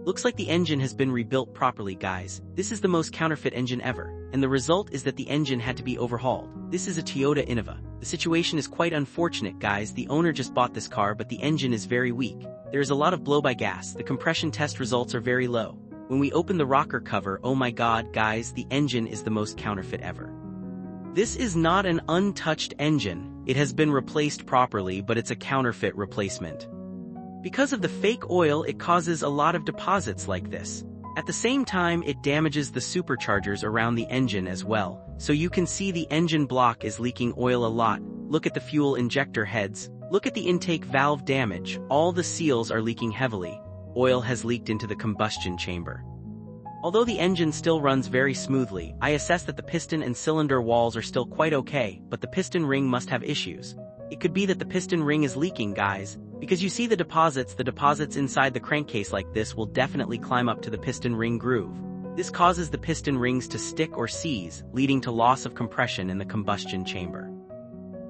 Looks like the engine has been rebuilt properly, guys. This is the most counterfeit engine ever, and the result is that the engine had to be overhauled. This is a Toyota Innova. The situation is quite unfortunate, guys. The owner just bought this car, but the engine is very weak. There is a lot of blow-by gas. The compression test results are very low. When we open the rocker cover, oh my god, guys, the engine is the most counterfeit ever. This is not an untouched engine. It has been replaced properly, but it's a counterfeit replacement. Because of the fake oil, it causes a lot of deposits like this. At the same time, it damages the superchargers around the engine as well, so you can see the engine block is leaking oil a lot. Look at the fuel injector heads. Look at the intake valve damage. All the seals are leaking heavily. Oil has leaked into the combustion chamber. Although the engine still runs very smoothly, I assess that the piston and cylinder walls are still quite okay, but the piston ring must have issues. It could be that the piston ring is leaking, guys. Because you see the deposits inside the crankcase like this will definitely climb up to the piston ring groove. This causes the piston rings to stick or seize, leading to loss of compression in the combustion chamber.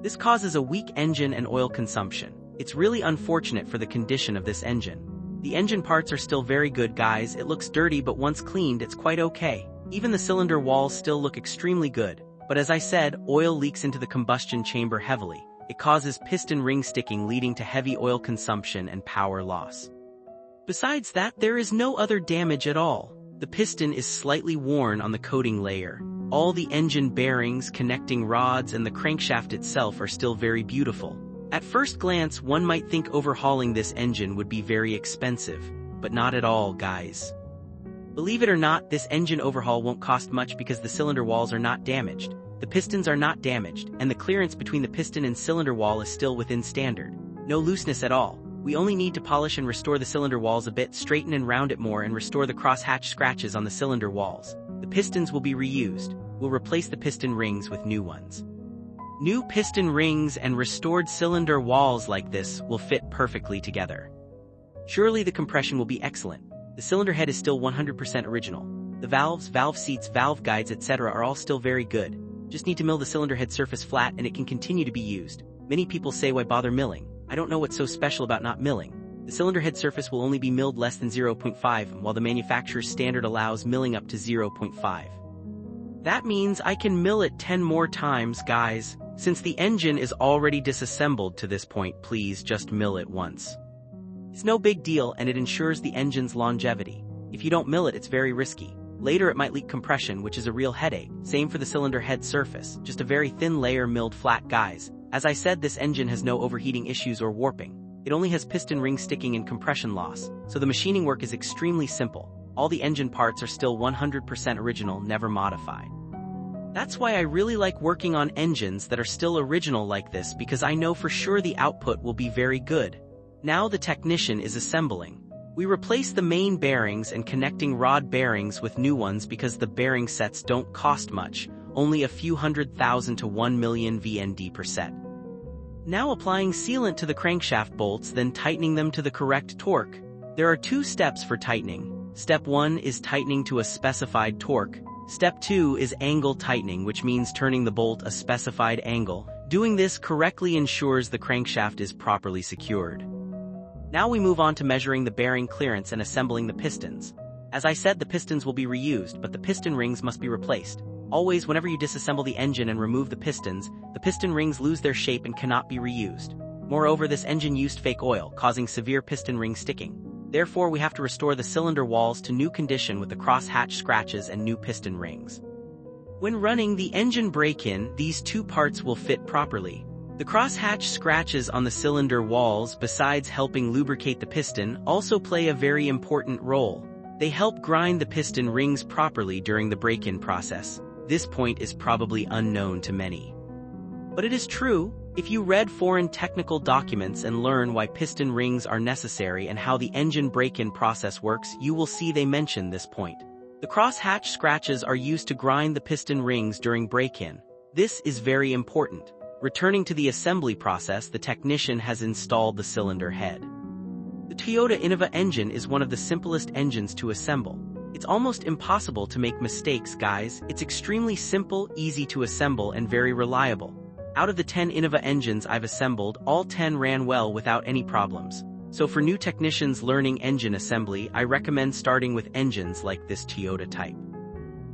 This causes a weak engine and oil consumption. It's really unfortunate for the condition of this engine. The engine parts are still very good, guys. It looks dirty, but once cleaned, it's quite okay. Even the cylinder walls still look extremely good. But as I said, oil leaks into the combustion chamber heavily. It causes piston ring sticking, leading to heavy oil consumption and power loss. Besides that, there is no other damage at all. The piston is slightly worn on the coating layer. All the engine bearings, connecting rods, and the crankshaft itself are still very beautiful. At first glance, one might think overhauling this engine would be very expensive, but not at all, guys. Believe it or not, this engine overhaul won't cost much because the cylinder walls are not damaged. The pistons are not damaged, and the clearance between the piston and cylinder wall is still within standard. No looseness at all. We only need to polish and restore the cylinder walls a bit, straighten and round it more, and restore the crosshatch scratches on the cylinder walls. The pistons will be reused. We'll replace the piston rings with new ones. New piston rings and restored cylinder walls like this will fit perfectly together. Surely the compression will be excellent. The cylinder head is still 100% original. The valves, valve seats, valve guides, etc. are all still very good. Just need to mill the cylinder head surface flat and it can continue to be used. Many people say, why bother milling? I don't know what's so special about not milling. The cylinder head surface will only be milled less than 0.5, while the manufacturer's standard allows milling up to 0.5. That means I can mill it 10 more times, guys. Since the engine is already disassembled to this point, please just mill it once. It's no big deal and it ensures the engine's longevity. If you don't mill it, it's very risky. Later it might leak compression, which is a real headache. Same for the cylinder head surface, just a very thin layer milled flat, guys. As I said, this engine has no overheating issues or warping. It only has piston ring sticking and compression loss, so the machining work is extremely simple. All the engine parts are still 100% original, never modified. That's why I really like working on engines that are still original like this, because I know for sure the output will be very good. Now the technician is assembling. We replace the main bearings and connecting rod bearings with new ones because the bearing sets don't cost much, only a few $100,000 to 1 million VND per set. Now applying sealant to the crankshaft bolts, then tightening them to the correct torque. There are 2 steps for tightening. Step 1 is tightening to a specified torque. Step 2 is angle tightening, which means turning the bolt a specified angle. Doing this correctly ensures the crankshaft is properly secured. Now we move on to measuring the bearing clearance and assembling the pistons. As I said, the pistons will be reused, but the piston rings must be replaced. Always, whenever you disassemble the engine and remove the pistons, the piston rings lose their shape and cannot be reused. Moreover, this engine used fake oil, causing severe piston ring sticking. Therefore, we have to restore the cylinder walls to new condition with the crosshatch scratches and new piston rings. When running the engine break-in, these 2 parts will fit properly. The crosshatch scratches on the cylinder walls, besides helping lubricate the piston, also play a very important role. They help grind the piston rings properly during the break-in process. This point is probably unknown to many. But it is true. If you read foreign technical documents and learn why piston rings are necessary and how the engine break-in process works, you will see they mention this point. The crosshatch scratches are used to grind the piston rings during break-in. This is very important. Returning to the assembly process, the technician has installed the cylinder head. The Toyota Innova engine is one of the simplest engines to assemble. It's almost impossible to make mistakes, guys. It's extremely simple, easy to assemble, and very reliable. Out of the 10 Innova engines I've assembled, all 10 ran well without any problems. So for new technicians learning engine assembly, I recommend starting with engines like this Toyota type.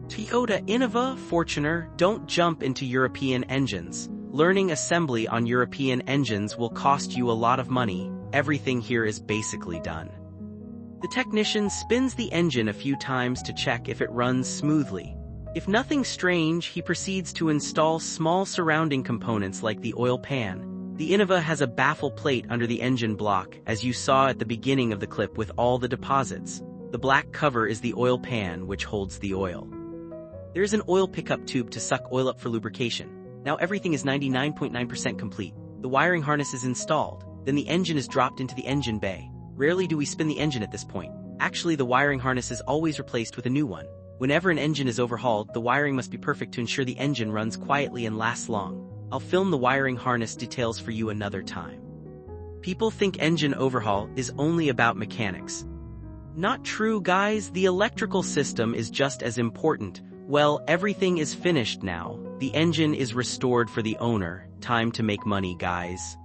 Toyota Innova, Fortuner, don't jump into European engines. Learning assembly on European engines will cost you a lot of money. Everything here is basically done. The technician spins the engine a few times to check if it runs smoothly. If nothing strange, he proceeds to install small surrounding components like the oil pan. The Innova has a baffle plate under the engine block, as you saw at the beginning of the clip with all the deposits. The black cover is the oil pan, which holds the oil. There is an oil pickup tube to suck oil up for lubrication. Now everything is 99.9% complete. The wiring harness is installed. Then the engine is dropped into the engine bay. Rarely do we spin the engine at this point. Actually, the wiring harness is always replaced with a new one. Whenever an engine is overhauled, the wiring must be perfect to ensure the engine runs quietly and lasts long. I'll film the wiring harness details for you another time. People think engine overhaul is only about mechanics. Not true, guys. The electrical system is just as important. Well, everything is finished now. The engine is restored for the owner. Time to make money, guys.